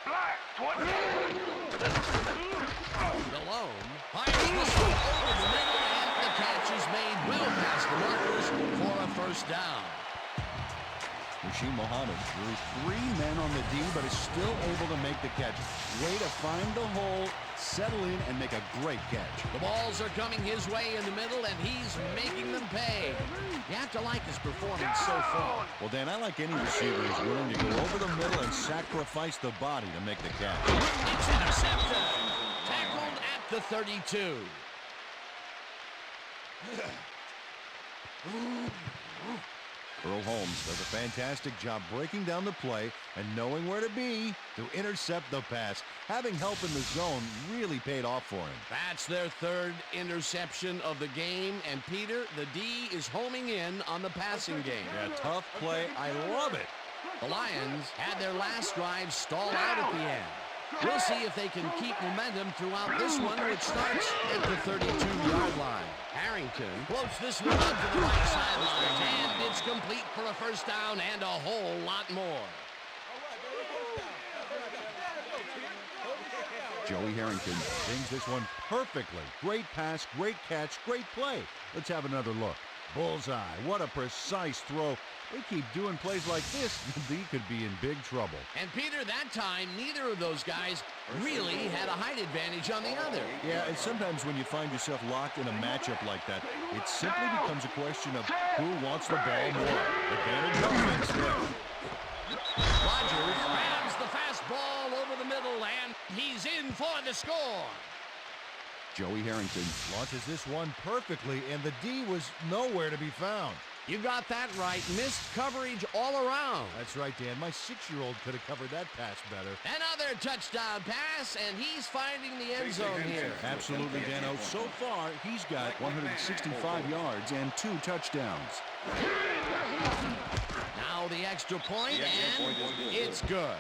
Black, 20. Malone fires this one over the middle, and the catch is made well past the markers for a first down. Rasheed Mohammed drew 3 men on the D, but is still able to make the catch. Way to find the hole, settle in, and make a great catch. The balls are coming his way in the middle, and he's making them pay. You have to like his performance so far. Well, Dan, I like any receiver who's willing to go over the middle and sacrifice the body to make the catch. It's intercepted. Tackled at the 32. Earl Holmes does a fantastic job breaking down the play and knowing where to be to intercept the pass. Having help in the zone really paid off for him. That's their 3rd interception of the game, and Peter, the D is homing in on the passing game. Yeah, tough play. I love it. The Lions had their last drive stall out at the end. We'll see if they can keep momentum throughout this one, which starts at the 32-yard line. Harrington floats this one up to the right sideline, and it's complete for a first down and a whole lot more. Joey Harrington sings this one perfectly. Great pass, great catch, great play. Let's have another look. Bullseye. What a precise throw. They keep doing plays like this, the D could be in big trouble. And Peter, that time, neither of those guys really had a height advantage on the other. Yeah, and sometimes when you find yourself locked in a matchup like that, it simply becomes a question of who wants the ball more. Advantage offense there. Rodgers grabs the fastball over the middle, and he's in for the score. Joey Harrington launches this one perfectly, and the D was nowhere to be found. You got that right. Missed coverage all around. That's right, Dan. My 6-year-old could have covered that pass better. Another touchdown pass, and he's finding the end zone here. Absolutely, Dano. So far, he's got 165 yards and 2 touchdowns. Now the extra point, and it's good.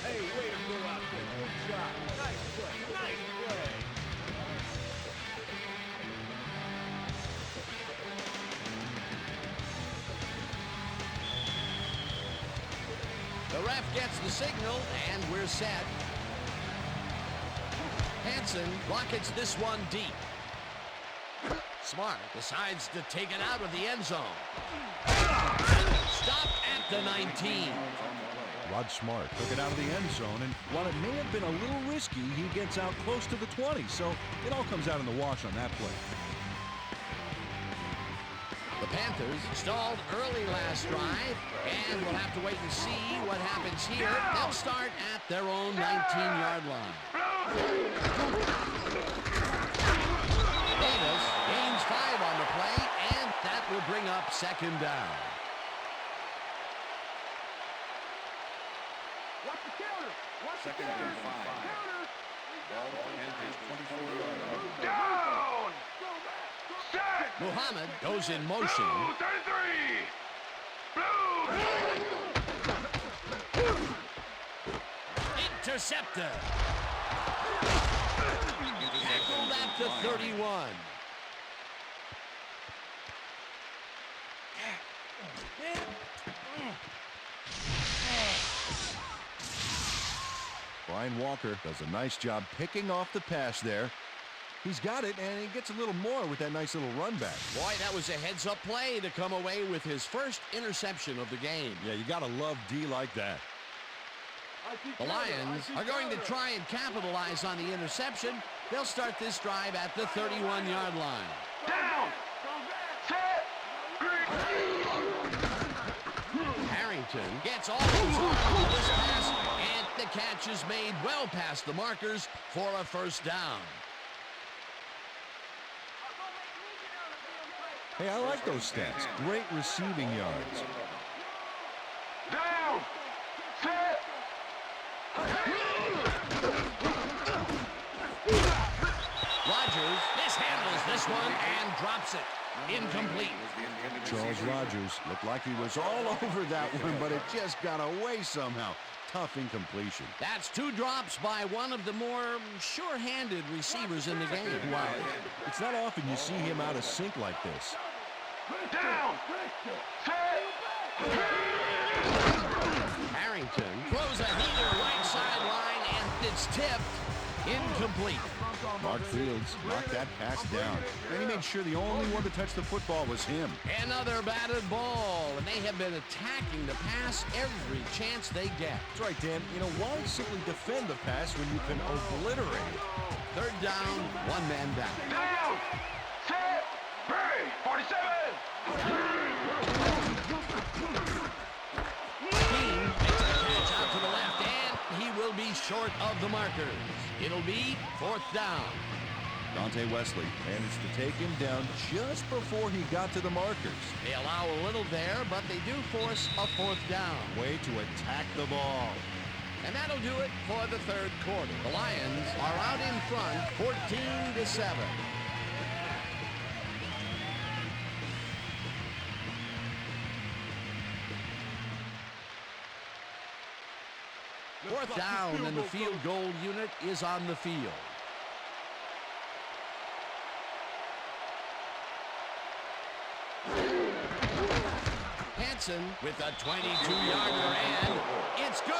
Hey, way to go out there. Good job. Nice play. Nice play. The ref gets the signal, and we're set. Hansen rockets this one deep. Smart decides to take it out of the end zone. Stopped at the 19. Rod Smart took it out of the end zone, and while it may have been a little risky, he gets out close to the 20, so it all comes out in the wash on that play. The Panthers stalled early last drive, and we'll have to wait and see what happens here. They'll start at their own 19-yard line. Davis gains 5 on the play, and that will bring up second down. Watch the counter. Watch the Second counter. and 5. Counter. Ball Panthers 24-yard line. Down. Go back. Set. Muhammad goes in motion. 33. Blue. Intercepted. Tackled at the 31. Brian Walker does a nice job picking off the pass there. He's got it, and he gets a little more with that nice little run back. Boy, that was a heads-up play to come away with his first interception of the game. Yeah, you got to love D like that. The Lions are going to try and capitalize on the interception. They'll start this drive at the 31-yard line. Down. Set. Harrington gets all his arms on this pass, and the catch is made well past the markers for a first down. Hey, I like those stats. Great receiving yards. Down. Set. Rodgers mishandles this one and drops it. Incomplete. Charles Rogers looked like he was all over that one, but it just got away somehow. Tough incompletion. That's 2 drops by one of the more sure-handed receivers in the game. Wow, it's not often you see him out of sync like this. Down. Set. Harrington throws a heater right sideline, and it's tipped. Incomplete. Mark Fields knocked that pass down, and he made sure the only one to touch the football was him. Another batted ball, and they have been attacking the pass every chance they get. That's right, Dan. You know, why simply defend the pass when you can obliterate it? Third down, 1 man down. Down. Set. 47. King makes the catch out to the left, and he will be short of the markers. It'll be 4th down. Dante Wesley managed to take him down just before he got to the markers. They allow a little there, but they do force a 4th down. Way to attack the ball. And that'll do it for the 3rd quarter. The Lions are out in front, 14-7. Fourth down, and the field goal unit is on the field. Hansen with a 22-yarder, and it's good.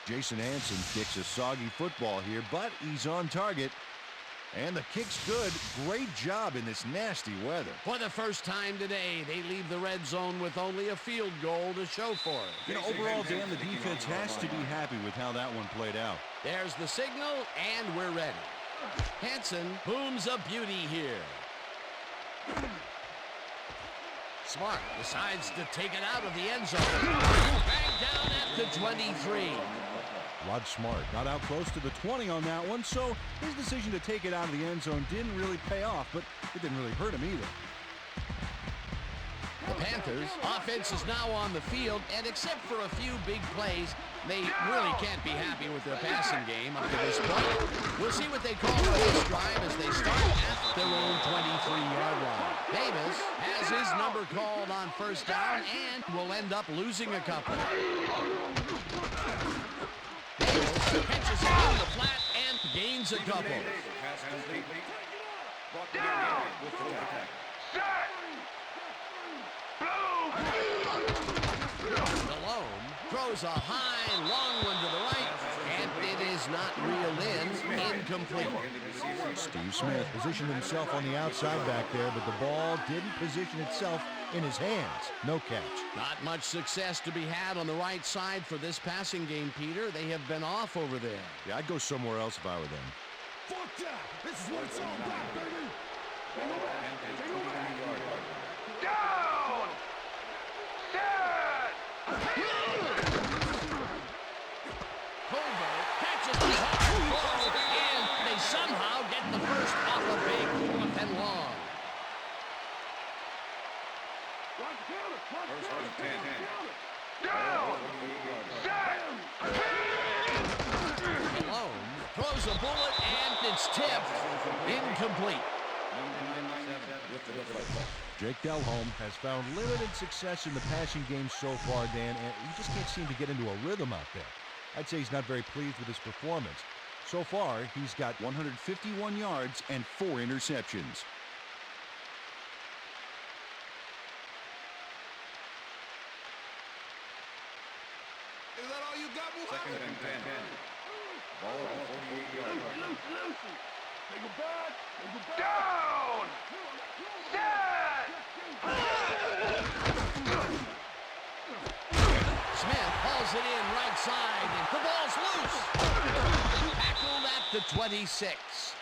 Jason Hansen kicks a soggy football here, but he's on target. And the kick's good. Great job in this nasty weather. For the first time today, they leave the red zone with only a field goal to show for it. You know, overall, Dan, the defense has to be happy with how that one played out. There's the signal, and we're ready. Hansen booms a beauty here. Smart decides to take it out of the end zone. Back down at the 23. Rod Smart got out close to the 20 on that one, so his decision to take it out of the end zone didn't really pay off, but it didn't really hurt him either. The Panthers' offense is now on the field, and except for a few big plays, they really can't be happy with their passing game up to this point. We'll see what they call for this drive as they start at their own 23-yard line. Davis has his number called on first down and will end up losing a couple. Davis catches it on the flat and gains a couple. Pass complete. Brought down with the throwback. Malone throws a high, long one to the right, and it is not reeled in. Incomplete. Steve Smith positioned himself on the outside back there, but the ball didn't position itself in his hands. No catch. Not much success to be had on the right side for this passing game, Peter. They have been off over there. Yeah, I'd go somewhere else if I were them. Fuck that! This is what it's all about, baby! Down! Set! Colbert catches the ball, and they somehow get the first off a big 4th and long. First and 10. Down! Set! Malone throws a bullet, and it's tipped. Incomplete. With the football. Jake Delhomme has found limited success in the passing game so far, Dan, and he just can't seem to get into a rhythm out there. I'd say he's not very pleased with his performance. So far, he's got 151 yards and 4 interceptions. Is that all you got, Muhammad? Second and 10. Ball at the 48-yard line. Take it back! Take it back! Down! Set! Smith hauls it in right side, and the ball's loose. Tackled at the 26.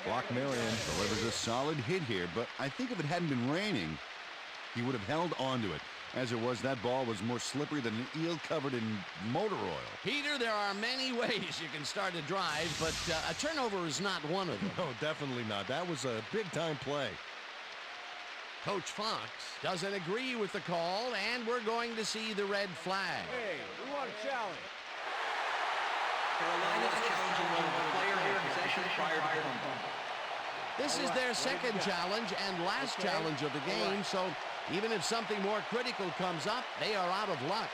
Brock Marion delivers a solid hit here, but I think if it hadn't been raining, he would have held onto it. As it was, that ball was more slippery than an eel covered in motor oil. Peter, there are many ways you can start a drive, but a turnover is not one of them. No, definitely not. That was a big-time play. Coach Fox doesn't agree with the call, and we're going to see the red flag. Hey, we want a challenge. Carolina is challenging the player here possession prior to the fumble. This is their second challenge and last challenge of the game, so even if something more critical comes up, they are out of luck.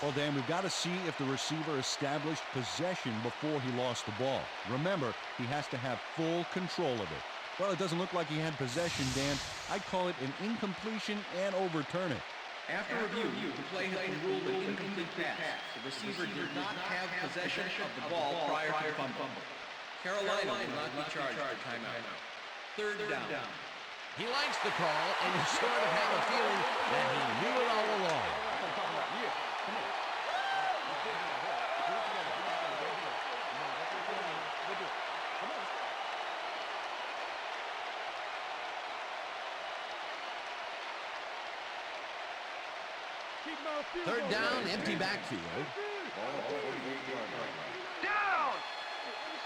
Well, Dan, we've got to see if the receiver established possession before he lost the ball. Remember, he has to have full control of it. Well, it doesn't look like he had possession, Dan. I'd call it an incompletion and overturn it. After review, the play has been ruled an incomplete pass. The receiver did not have possession of the ball prior to the fumble. Carolina will not be charged for timeout. Third down. He likes the call, and you sort of have a feeling that he knew it all along. Third down, empty backfield. Down!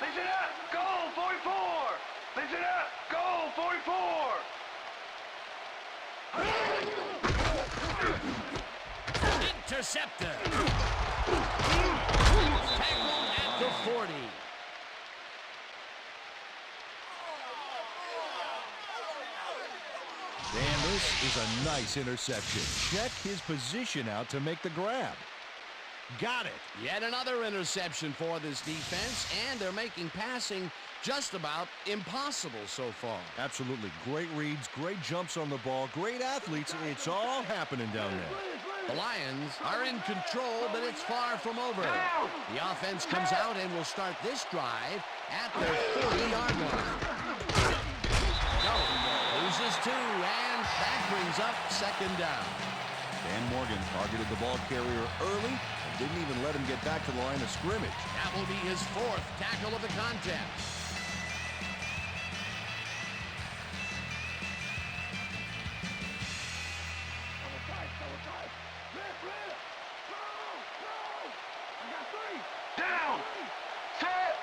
Listen up! Goal 44! Listen up! Goal 44! Interceptor. Tackled at the 40. Dan, this is a nice interception. Check his position out to make the grab. Got it. Yet another interception for this defense, and they're making passing just about impossible so far. Absolutely. Great reads, great jumps on the ball, great athletes. It's all happening down there. The Lions are in control, but it's far from over. The offense comes out and will start this drive at their 40-yard line. No, loses 2, and that brings up second down. Dan Morgan targeted the ball carrier early and didn't even let him get back to the line of scrimmage. That will be his 4th tackle of the contest. Down! Set!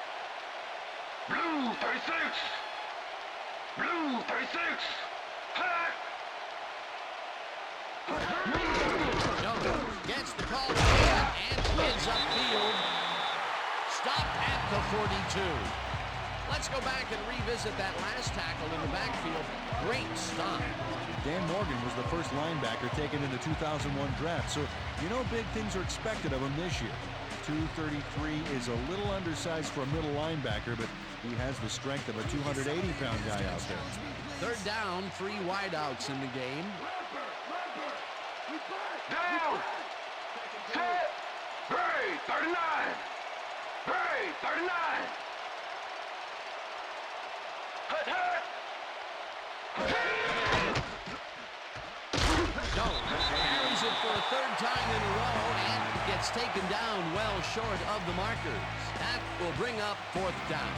Blue 36! Blue 36! Hot! Jones gets the call again and heads upfield. Stopped at the 42. Let's go back and revisit that last tackle in the backfield. Great stop. Dan Morgan was the first linebacker taken in the 2001 draft, so you know big things are expected of him this year. 233 is a little undersized for a middle linebacker, but he has the strength of a 280-pound guy out there. Third down, 3 wideouts in the game. Down! Set! Gray 39! Gray 39! Hut, hut! Jones carries it for a 3rd time in a row and gets taken down well short of the markers. That will bring up 4th down.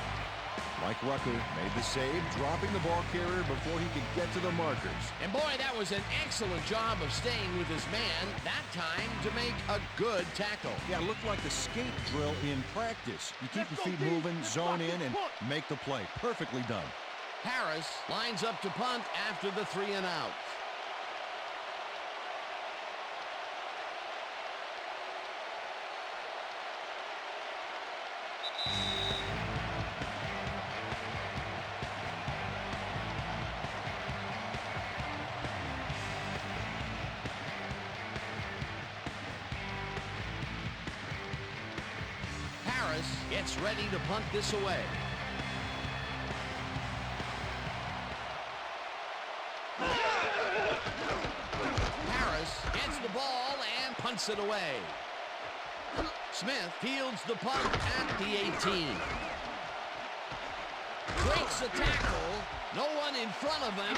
Mike Rucker made the save, dropping the ball carrier before he could get to the markers. And boy, that was an excellent job of staying with his man, that time to make a good tackle. Yeah, it looked like the skate drill in practice. You keep your feet moving, zone in, and make the play. Perfectly done. Harris lines up to punt after the 3 and out. Harris gets ready to punt this away. Harris gets the ball and punts it away. Smith fields the punt at the 18. Breaks a tackle. No one in front of him.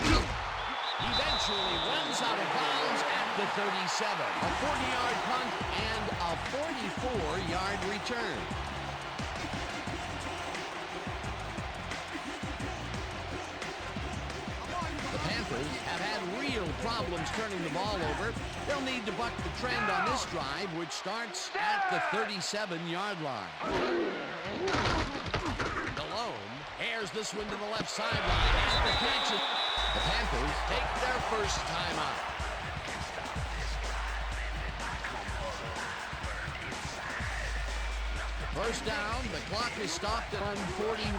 Eventually runs out of bounds at the 37. A 40-yard punt and a 44-yard return. The Panthers have had real problems turning the ball over. They'll need to buck the trend on this drive, which starts at the 37-yard line. Delhomme airs this one to the left sideline as the catch. The Panthers take their first timeout. First down, the clock is stopped at 41.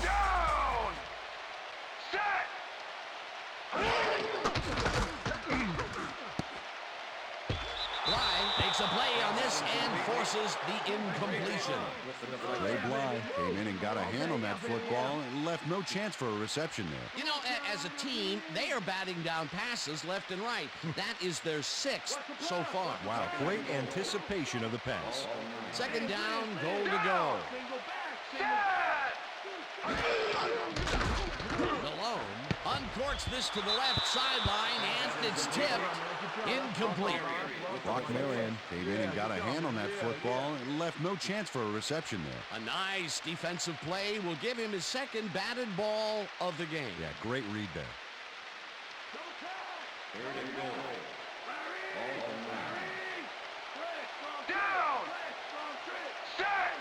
Down! Set! Bly makes a play on this and forces the incompletion. Ray Bly came in and got a hand on that football and left no chance for a reception there. You know, as a team, they are batting down passes left and right. That is their 6th so far. Wow, great anticipation of the pass. Second down, goal to go. Delhomme uncorks this to the left sideline, and it's tipped. Incomplete. Brock Marion came in and got a hand on that football and left no chance for a reception there. A nice defensive play will give him his 2nd batted ball of the game. Yeah, great read there. Down! Set!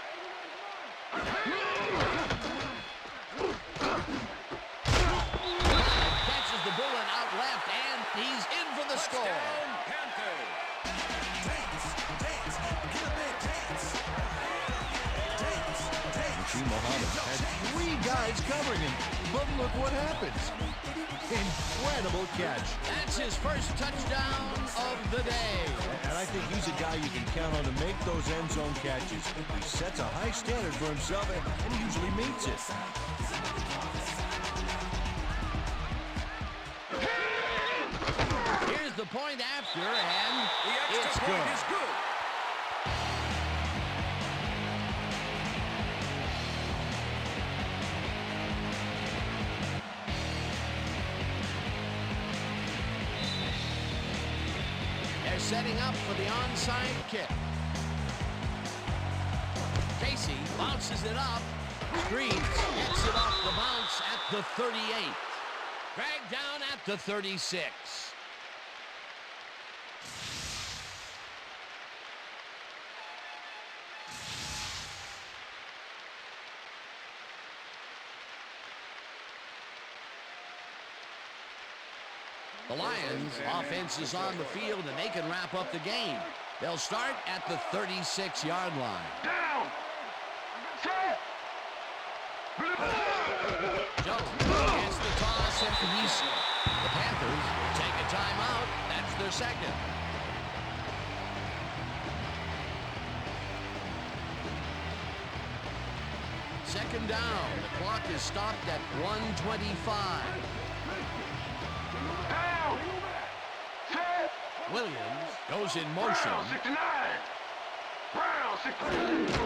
Catches the bullet out left, and he's in for the score. Mohammed had 3 guys covering him, but look what happens. Incredible catch. That's his first touchdown of the day. And I think he's a guy you can count on to make those end zone catches. He sets a high standard for himself, and he usually meets it. Here's the point after, and The it's extra good. point is good. They're setting up for the onside kick. Casey bounces it up. Screens, gets it off the bounce at the 38. Dragged down at the 36. The Lions' offense is on the field, and they can wrap up the game. They'll start at the 36-yard line. Down. Set. Jones gets the toss, and the Panthers take a timeout. That's their second. Second down. The clock is stopped at 1:25. Down. Set. Williams goes in motion. Brown 69. Brown 69.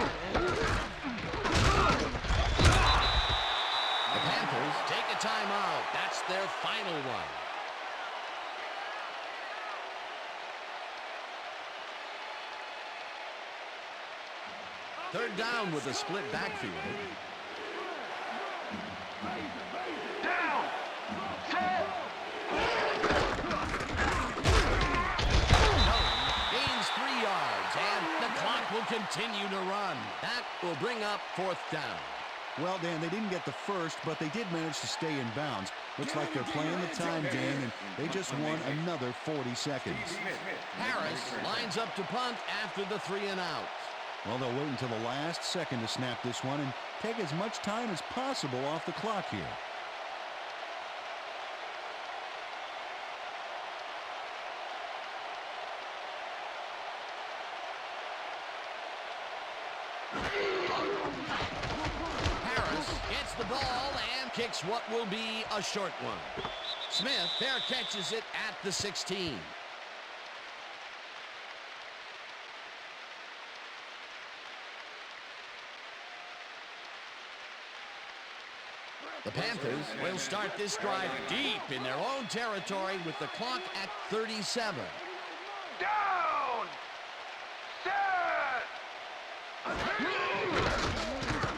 The Panthers take a timeout. That's their final one. Third down with a split backfield. Down. Set. Gains 3 yards, and the clock will continue to run. That will bring up fourth down. Well, Dan, they didn't get the first, but they did manage to stay in bounds. Looks like they're playing the time game, and they just won another 40 seconds. Harris lines up to punt after the 3-and-out. Well, they'll wait until the last second to snap this one and take as much time as possible off the clock here. Harris gets the ball and kicks what will be a short one. Smith fair catches it at the 16. The Panthers will start this drive deep in their own territory with the clock at 37. Down. Set.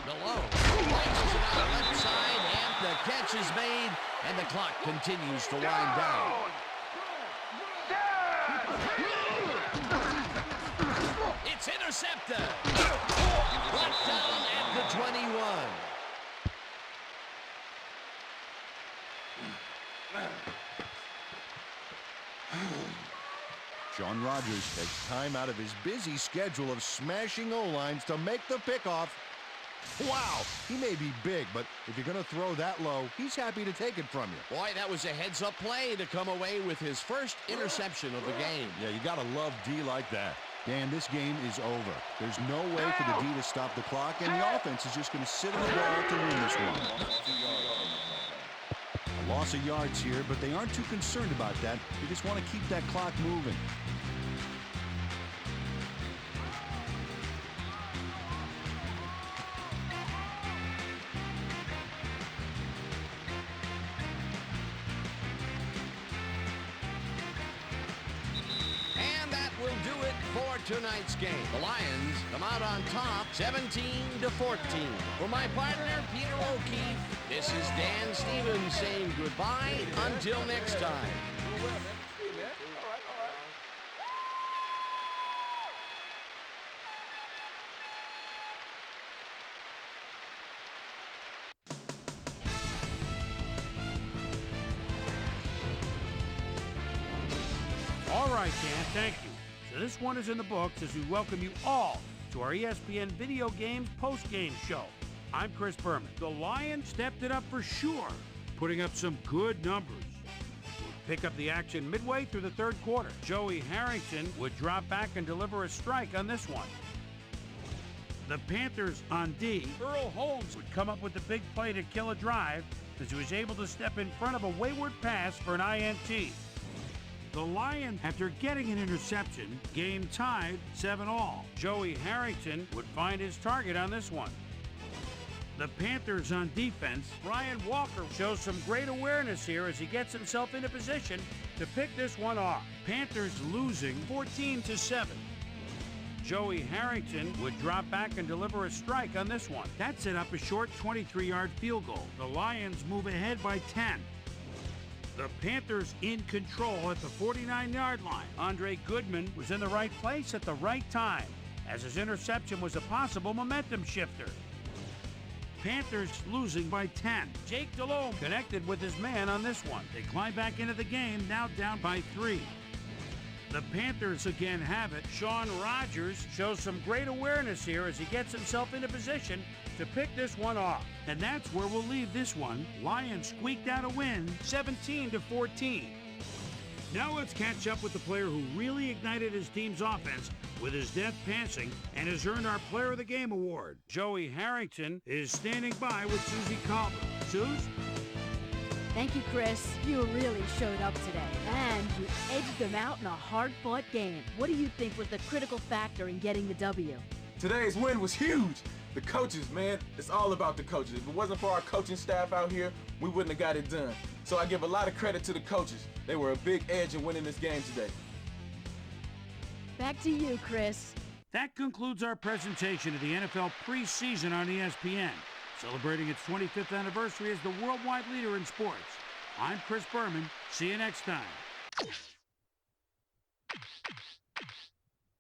Below, launches it out left side, and the catch is made, and the clock continues to wind down. It's intercepted. Brought down at the 21. John Rodgers takes time out of his busy schedule of smashing O-lines to make the pickoff. Wow, he may be big, but if you're going to throw that low, he's happy to take it from you. Boy, that was a heads-up play to come away with his first interception of the game. Yeah, you got to love D like that. Dan, this game is over. There's no way for the D to stop the clock, and the offense is just going to sit on the ball to win this one. A loss of yards here, but they aren't too concerned about that. They just want to keep that clock moving. And that will do it for tonight's game. The Lions come out on top 17-14. For my partner, Peter O'Keefe, this is Dan Stevens saying goodbye until next time. All right, Dan, thank you. So this one is in the books as we welcome you all to our ESPN Video Games post-game show. I'm Chris Berman. The Lions stepped it up for sure, putting up some good numbers. pick up the action midway through the third quarter. Joey Harrington would drop back and deliver a strike on this one. The Panthers on D, Earl Holmes would come up with the big play to kill a drive as he was able to step in front of a wayward pass for an INT. The Lions, after getting an interception, game tied 7-all. Joey Harrington would find his target on this one. The Panthers on defense, Ryan Walker shows some great awareness here as he gets himself into position to pick this one off. Panthers losing 14-7. Joey Harrington would drop back and deliver a strike on this one. That set up a short 23-yard field goal. The Lions move ahead by 10. The Panthers in control at the 49-yard line. Andre Goodman was in the right place at the right time, as his interception was a possible momentum shifter. Panthers losing by 10. Jake Delhomme connected with his man on this one. They climb back into the game, now down by 3. The Panthers again have it. Sean Rogers shows some great awareness here as he gets himself into position to pick this one off. And that's where we'll leave this one. Lions squeaked out a win, 17-14. Now let's catch up with the player who really ignited his team's offense with his deft passing and has earned our Player of the Game award. Joey Harrington is standing by with Susie Calvin. Suze? Thank you, Chris. You really showed up today, and you edged them out in a hard-fought game. What do you think was the critical factor in getting the W? Today's win was huge. The coaches, man, it's all about the coaches. If it wasn't for our coaching staff out here, we wouldn't have got it done. So I give a lot of credit to the coaches. They were a big edge in winning this game today. Back to you, Chris. That concludes our presentation of the NFL preseason on ESPN. Celebrating its 25th anniversary as the worldwide leader in sports. I'm Chris Berman. See you next time.